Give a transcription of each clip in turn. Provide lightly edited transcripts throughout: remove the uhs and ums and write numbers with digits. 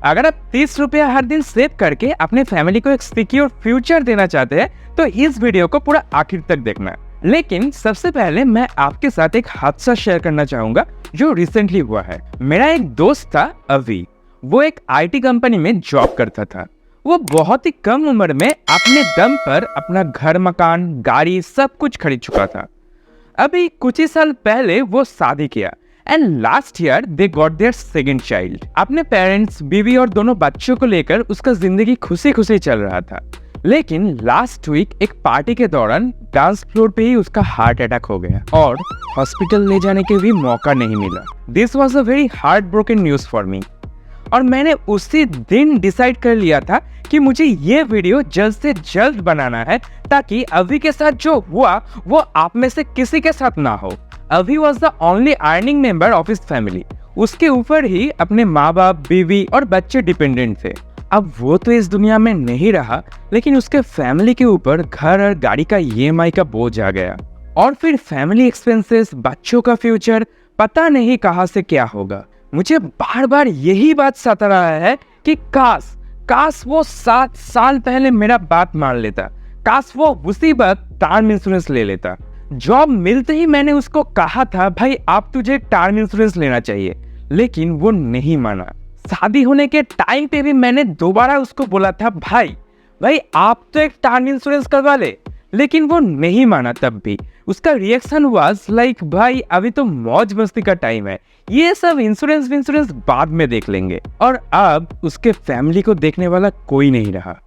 अगर आप 30 रुपया हर दिन सेव करके अपने फैमिली को एक सिक्योर फ्यूचर देना चाहते हैं तो इस वीडियो को पूरा आखिर तक देखना। लेकिन सबसे पहले मैं आपके साथ एक हादसा शेयर करना चाहूंगा जो रिसेंटली हुआ है। मेरा एक दोस्त था अभी, वो एक IT कंपनी में जॉब करता था। वो बहुत ही कम उम्र में अपने दम पर अपना घर, मकान, गाड़ी सब कुछ खरीद चुका था। अभी कुछ ही साल पहले वो शादी किया and last year they got their second child. अपने पेरेंट्स, बीवी और दोनों बच्चों को लेकर उसका जिंदगी खुशी खुशी चल रहा था। लेकिन लास्ट वीक एक पार्टी के दौरान डांस फ्लोर पे ही उसका हार्ट अटैक हो गया और हॉस्पिटल ले जाने के भी मौका नहीं मिला। This was a very heart broken news for me. और मैंने उसी दिन डिसाइड कर लिया था कि मुझे ये वीडियो जल्द से जल्द बनाना है ताकि अभी के साथ जो हुआ वो आप में से किसी के साथ ना हो। अभी was the only earning member of his family. उसके ऊपर ही अपने माँ बाप, बीवी और बच्चे डिपेंडेंट थे। अब वो तो इस दुनिया में नहीं रहा, लेकिन उसके फैमिली के ऊपर घर और गाड़ी का EMI का बोझ आ गया। और फिर फैमिली एक्सपेंसेस, बच्चों का फ्यूचर, पता नहीं कहाँ से क्या होगा। मुझे बार बार यही बात सता रहा है कि काश वो 7 साल पहले मेरा बात मान लेता, काश वो उसी वक्त टर्म इंश्योरेंस ले लेता। जॉब मिलते ही मैंने उसको कहा था भाई आप तुझे टर्म इंश्योरेंस लेना चाहिए, लेकिन वो नहीं माना। शादी होने के टाइम पे भी मैंने दोबारा उसको बोला था भाई आप तो एक टर्म इंश्योरेंस करवा ले, लेकिन वो नहीं माना। तब भी उसका रिएक्शन वाज लाइक भाई अभी तो मौज मस्ती का टाइम है, ये सब इंश्योरेंस बाद में देख लेंगे। और अब उसके फैमिली को देखने वाला कोई नहीं रहा।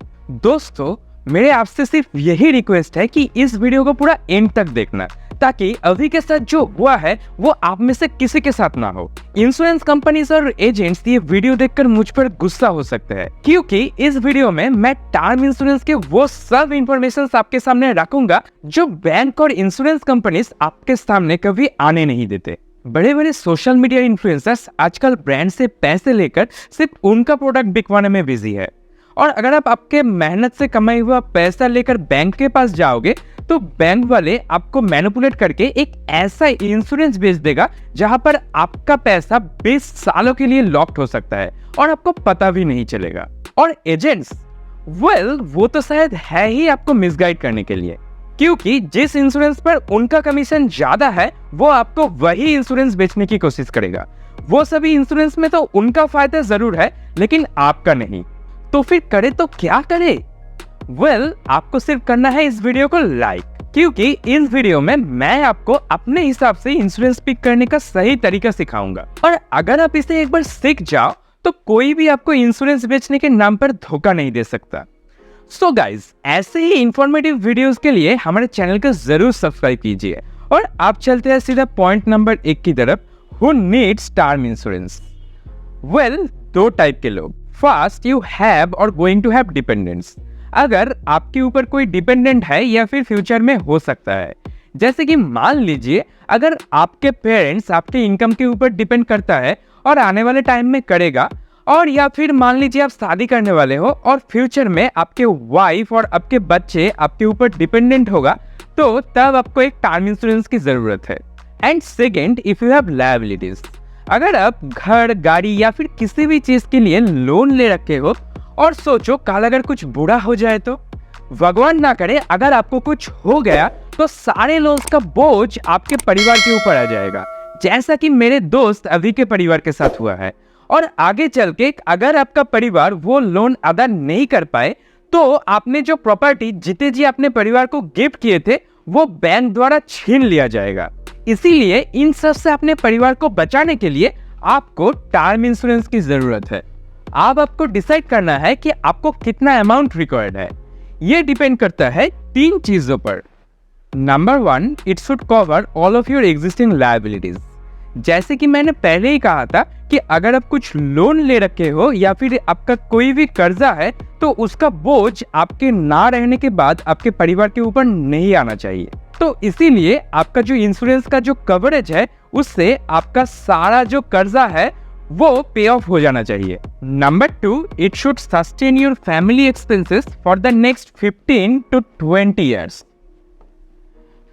दोस्तों, मेरे आपसे सिर्फ यही रिक्वेस्ट है कि इस वीडियो को पूरा एंड तक देखना ताकि अभी के साथ जो हुआ है वो आप में से किसी के साथ ना हो। इंश्योरेंस कंपनीज और एजेंट्स ये वीडियो देखकर मुझ पर गुस्सा हो सकते हैं, क्योंकि इस वीडियो में मैं टर्म इंश्योरेंस के वो सब इंफॉर्मेशन आपके सामने रखूंगा जो बैंक और इंश्योरेंस कंपनीज आपके सामने कभी आने नहीं देते। बड़े बड़े सोशल मीडिया इन्फ्लुएंसर्स आजकल ब्रांड से पैसे लेकर सिर्फ उनका प्रोडक्ट बिकवाने में बिजी है। और अगर आप आपके मेहनत से कमाई हुआ पैसा लेकर बैंक के पास जाओगे तो बैंक वाले आपको मैनिपुलेट करके एक ऐसा इंश्योरेंस बेच देगा जहां पर आपका पैसा 20 सालों के लिए लॉक्ड हो सकता है और आपको पता भी नहीं चलेगा। और एजेंट्स, वो तो शायद है ही आपको मिसगाइड करने के लिए, क्योंकि जिस इंश्योरेंस पर उनका कमीशन ज्यादा है वो आपको वही इंश्योरेंस बेचने की कोशिश करेगा। वो सभी इंश्योरेंस में तो उनका फायदा जरूर है लेकिन आपका नहीं। तो फिर करे तो क्या करे? आपको सिर्फ करना है इस वीडियो को लाइक, क्योंकि इस वीडियो में मैं आपको अपने हिसाब से इंश्योरेंस पिक करने का सही तरीका सिखाऊंगा। और अगर आप इसे एक बार सीख जाओ तो कोई भी आपको इंश्योरेंस बेचने के नाम पर धोखा नहीं दे सकता। सो गाइज, ऐसे ही इंफॉर्मेटिव वीडियोस के लिए हमारे चैनल को जरूर सब्सक्राइब कीजिए। और आप चलते हैं सीधा पॉइंट नंबर 1 की तरफ। Who needs term insurance? दो टाइप के लोग। फर्स्ट, यू हैव और गोइंग टू हैव डिपेंडेंट्स। अगर आपके ऊपर कोई डिपेंडेंट है या फिर फ्यूचर में हो सकता है, जैसे कि मान लीजिए अगर आपके पेरेंट्स आपके इनकम के ऊपर डिपेंड करता है और आने वाले टाइम में करेगा, और या फिर मान लीजिए आप शादी करने वाले हो और फ्यूचर में आपके वाइफ और आपके बच्चे आपके ऊपर डिपेंडेंट होगा, तो तब आपको एक टर्म इंश्योरेंस की जरूरत है। And second, if you have liabilities. अगर आप घर, गाड़ी या फिर किसी भी चीज के लिए लोन ले रखे हो और सोचो कल अगर कुछ बुरा हो जाए तो, भगवान ना करे अगर आपको कुछ हो गया तो सारे लोन्स का बोझ आपके परिवार के ऊपर आ जाएगा, जैसा कि मेरे दोस्त अभी के परिवार के साथ हुआ है। और आगे चल के अगर आपका परिवार वो लोन अदा नहीं कर पाए तो आपने जो प्रॉपर्टी जीते जी अपने परिवार को गिफ्ट किए थे वो बैंक द्वारा छीन लिया जाएगा। इसीलिए इन सब से अपने परिवार को बचाने के लिए आपको टर्म इंश्योरेंस की जरूरत है। अब आपको डिसाइड करना है कि आपको कितना अमाउंट रिक्वायर्ड है। यह डिपेंड करता है 3 चीजों पर। Number 1, it should cover all of your existing liabilities. जैसे कि मैंने पहले ही कहा था कि अगर आप कुछ लोन ले रखे हो या फिर आपका कोई भी कर्जा है तो उसका बोझ आपके ना रहने के बाद आपके परिवार के ऊपर नहीं आना चाहिए। तो इसीलिए आपका जो इंश्योरेंस का जो कवरेज है उससे आपका सारा जो कर्जा है वो पे ऑफ हो जाना चाहिए। Number 2, it should sustain your family expenses for the next 15 to 20 years.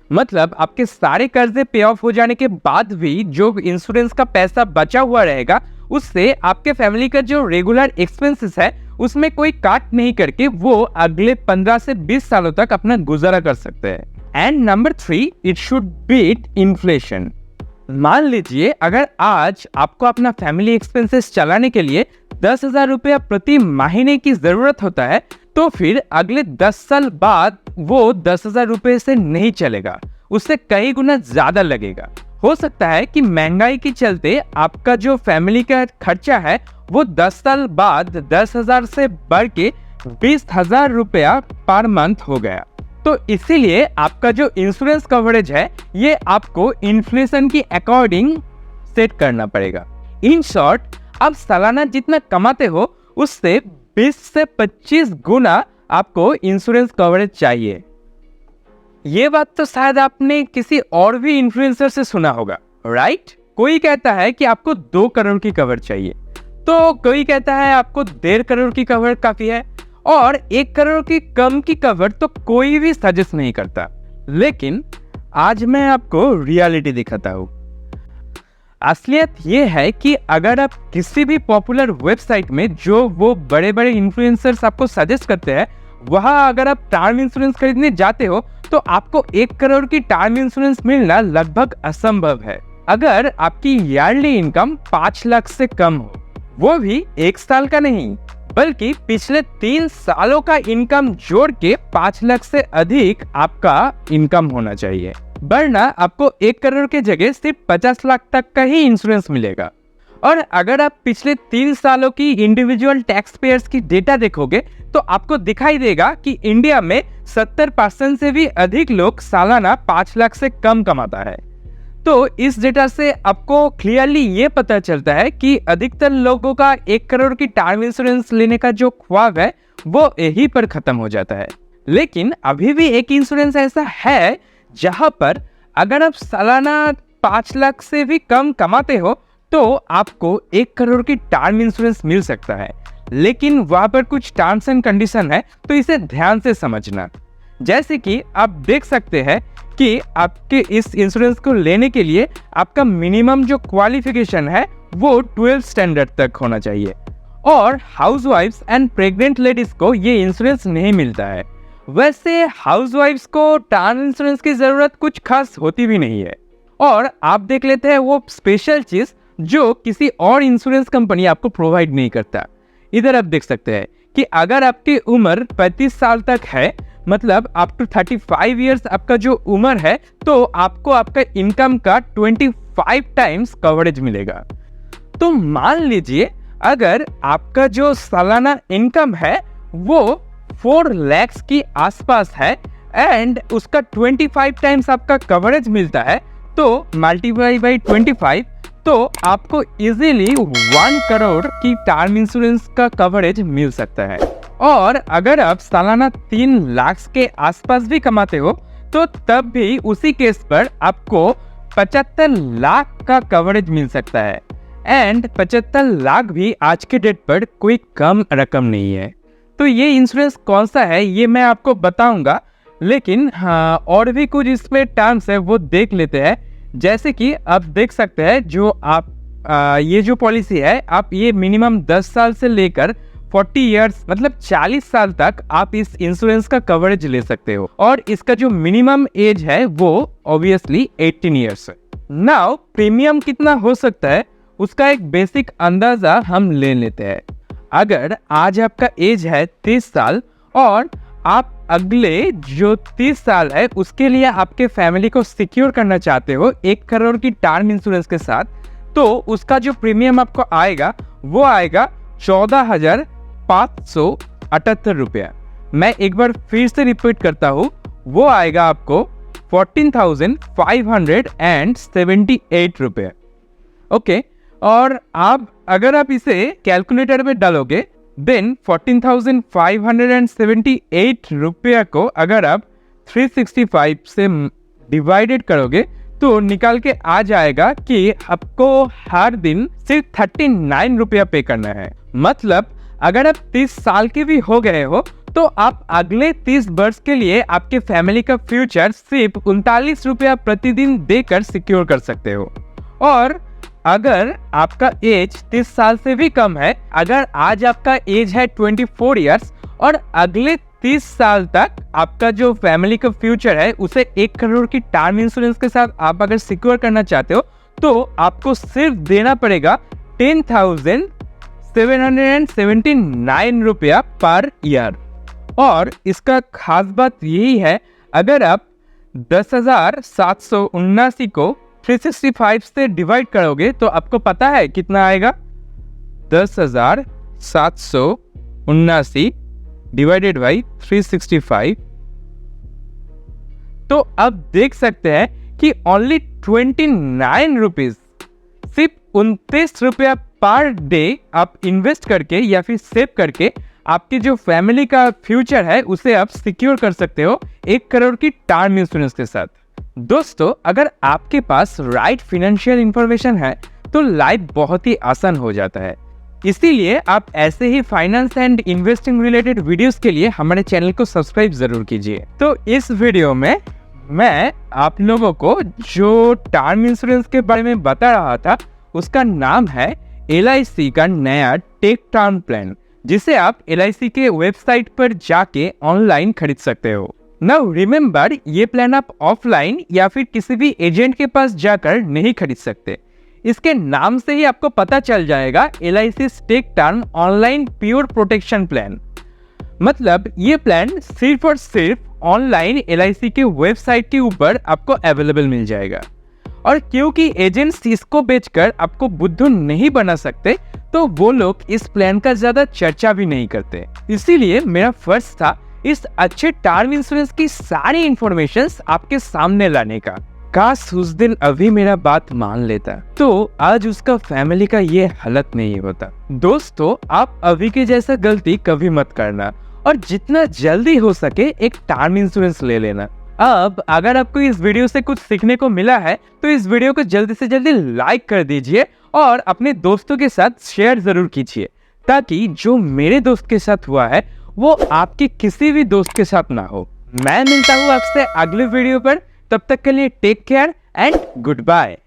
मतलब आपके सारे कर्जे पे ऑफ हो जाने के बाद भी जो इंश्योरेंस का पैसा बचा हुआ रहेगा उससे आपके फैमिली का जो रेगुलर एक्सपेंसेस है उसमें कोई काट नहीं करके वो अगले 15 से 20 सालों तक अपना गुजारा कर सकते हैं। And number 3, it should beat inflation. मान लीजिए अगर आज आपको अपना फैमिली एक्सपेंसेस चलाने के लिए 10,000 रुपया प्रति महीने की जरूरत होता है, तो फिर अगले 10 साल बाद वो 10,000 रुपये से नहीं चलेगा, उससे कई गुना ज्यादा लगेगा। हो सकता है कि महंगाई के चलते आपका जो फैमिली का खर्चा है वो 10 साल बाद 10,000 से बढ़ के 20,000 रुपया पर मंथ हो गया। तो इसीलिए आपका जो इंश्योरेंस कवरेज है ये आपको इन्फ्लेशन की अकॉर्डिंग सेट करना पड़ेगा। इन शॉर्ट, आप सालाना जितना कमाते हो उससे 20 से 25 गुना आपको इंश्योरेंस कवरेज चाहिए। ये बात तो शायद आपने किसी और भी इन्फ्लुएंसर से सुना होगा, राइट? कोई कहता है कि आपको 2 करोड़ की कवर चाहिए, तो कोई कहता है आपको 1.5 करोड़ की कवर काफी है, और 1 करोड़ की कम की कवर तो कोई भी सजेस्ट नहीं करता। लेकिन आज मैं आपको रियलिटी दिखाता हूँ। असलियत ये है कि अगर आप किसी भी पॉपुलर वेबसाइट में जो वो बड़े बड़े इन्फ्लुएंसर्स आपको सजेस्ट करते हैं वहां अगर आप टर्म इंश्योरेंस खरीदने जाते हो तो आपको 1 करोड़ की टर्म इंश्योरेंस मिलना लगभग असंभव है अगर आपकी ईयरली इनकम 5 लाख से कम हो, वो भी 1 साल का नहीं बल्कि पिछले 3 सालों का इनकम जोड़ के 5 लाख से अधिक आपका इनकम होना चाहिए, वरना आपको 1 करोड़ के जगह सिर्फ 50 लाख तक का ही इंश्योरेंस मिलेगा। और अगर आप पिछले 3 सालों की इंडिविजुअल टैक्स पेयर्स की डेटा देखोगे तो आपको दिखाई देगा कि इंडिया में 70% से भी अधिक लोग सालाना 5 लाख से कम कमाता है। तो इस डेटा से आपको क्लियरली ये पता चलता है कि अधिकतर लोगों का 1 करोड़ की टर्म इंश्योरेंस लेने का जो ख्वाब है वो यहीं पर खत्म हो जाता है। लेकिन अभी भी एक इंश्योरेंस ऐसा है जहां पर अगर आप सालाना 5 लाख से भी कम कमाते हो तो आपको 1 करोड़ की टर्म इंश्योरेंस मिल सकता है, लेकिन वहां पर कुछ टर्म्स एंड कंडीशन है, तो इसे ध्यान से समझना। जैसे कि आप देख सकते हैं कि आपके इस इंश्योरेंस को लेने के लिए आपका मिनिमम जो क्वालिफिकेशन है वो 12th स्टैंडर्ड तक होना चाहिए, और हाउसवाइफ्स एंड प्रेग्नेंट लेडीज को ये इंश्योरेंस नहीं मिलता है। वैसे हाउसवाइफ्स को टर्म इंश्योरेंस की जरूरत कुछ खास होती भी नहीं है, और आप देख लेते हैं वो स्पेशल चीज जो किसी और इंश्योरेंस कंपनी आपको प्रोवाइड नहीं करता। इधर आप देख सकते हैं कि अगर आपकी उम्र 35 साल तक है, मतलब अप टू 35 इयर्स आपका जो उम्र है, तो आपको आपका इनकम का 25 टाइम्स कवरेज मिलेगा। तो मान लीजिए अगर आपका जो सालाना इनकम है वो 4 लाख की आसपास है एंड उसका 25 टाइम्स आपका कवरेज मिलता है, तो मल्टीप्लाई बाई 25, तो आपको इजीली 1 करोड़ की टर्म इंश्योरेंस का कवरेज मिल सकता है। और अगर आप सालाना 3 लाख के आसपास भी कमाते हो तो तब भी उसी केस पर आपको 75 लाख का कवरेज मिल सकता है, एंड 75 लाख भी आज के डेट पर कोई कम रकम नहीं है। तो ये इंश्योरेंस कौन सा है ये मैं आपको बताऊंगा, लेकिन हाँ और भी कुछ इसमें टर्म्स है वो देख लेते हैं। जैसे कि आप देख सकते हैं जो आप ये जो पॉलिसी है, आप ये मिनिमम 10 साल से लेकर 40 इयर्स मतलब 40 साल तक आप इस इंश्योरेंस का कवरेज ले सकते हो, और इसका जो मिनिमम एज है वो ऑब्वियसली 18 इयर्स है। नाउ प्रीमियम कितना हो सकता है उसका एक बेसिक अंदाजा हम ले लेते हैं। अगर आज आपका एज है 30 साल और आप अगले जो 30 साल है उसके लिए आपके फैमिली को सिक्योर करना चाहते हो 1 करोड़ की टर्म इंश्योरेंस के साथ, तो उसका जो प्रीमियम आपको आएगा वो आएगा 14,578 रुपया। मैं एक बार फिर से रिपीट करता हूँ, वो आएगा आपको 14,578 रुपया। ओके, और आप अगर आप इसे कैलकुलेटर में डालोगे देन 14,578 रुपया को अगर आप 365 से डिवाइडेड करोगे तो निकाल के आ जाएगा कि आपको हर दिन सिर्फ 39 रुपया पे करना है। मतलब अगर आप 30 साल के भी हो गए हो तो आप अगले 30 वर्ष के लिए आपके फैमिली का फ्यूचर सिर्फ 39 रुपया प्रतिदिन देकर सिक्योर कर सकते हो। और अगर आपका एज 30 साल से भी कम है, अगर आज आपका एज है 24 इयर्स और अगले 30 साल तक आपका जो फैमिली का फ्यूचर है उसे 1 करोड़ की टर्म इंश्योरेंस के साथ आप अगर सिक्योर करना चाहते हो तो आपको सिर्फ देना पड़ेगा 10,779 रुपया पर ईयर। और इसका खास बात यही है, अगर आप 10,779 को 365 से डिवाइड करोगे तो आपको पता है कितना आएगा? 10,779 डिवाइडेड बाई 365। तो अब देख सकते हैं कि ओनली 29 रुपीज, सिर्फ 29 रुपया पर डे आप इन्वेस्ट करके या फिर सेव करके आपकी जो फैमिली का फ्यूचर है उसे आप सिक्योर कर सकते हो 1 करोड़ की टर्म इंश्योरेंस के साथ। दोस्तों, अगर आपके पास राइट फाइनेंशियल इंफॉर्मेशन है तो लाइफ बहुत ही आसान हो जाता है। इसीलिए आप ऐसे ही finance and investing related videos के लिए हमारे चैनल को सब्सक्राइब जरूर कीजिए। तो इस वीडियो में मैं आप लोगों को जो टर्म इंश्योरेंस के बारे में बता रहा था उसका नाम है LIC का नया टेक टर्म प्लान, जिसे आप LIC के वेबसाइट पर जाके ऑनलाइन खरीद सकते हो। नाउ रिमेम्बर, ये प्लान आप ऑफलाइन या फिर किसी भी एजेंट के पास जाकर नहीं खरीद सकते। इसके नाम से ही आपको पता चल जाएगा LIC tech term online pure protection plan. मतलब ये प्लान सिर्फ और सिर्फ ऑनलाइन LIC के वेबसाइट के ऊपर आपको अवेलेबल मिल जाएगा। और क्योंकि एजेंट्स इसको बेचकर आपको बुद्धू नहीं बना सकते तो वो लोग इस प्लान का ज्यादा चर्चा भी नहीं करते। इसीलिए मेरा फर्ज था इस अच्छे टर्म इंश्योरेंस की सारी इंफॉर्मेशंस आपके सामने लाने का। काश उस दिन अभी मेरा बात मान लेता तो आज उसका फैमिली का ये हालत नहीं होता। दोस्तों, आप अभी के जैसा गलती कभी मत करना और जितना जल्दी हो सके एक टर्म इंश्योरेंस ले लेना। अब अगर आपको इस वीडियो से कुछ सीखने को मिला है तो इस वीडियो को जल्दी से जल्दी लाइक कर दीजिए और अपने दोस्तों के साथ शेयर जरूर कीजिए, ताकि जो मेरे दोस्त के साथ हुआ है वो आपके किसी भी दोस्त के साथ ना हो। मैं मिलता हूँ आपसे अगले वीडियो पर, तब तक के लिए take care and good bye.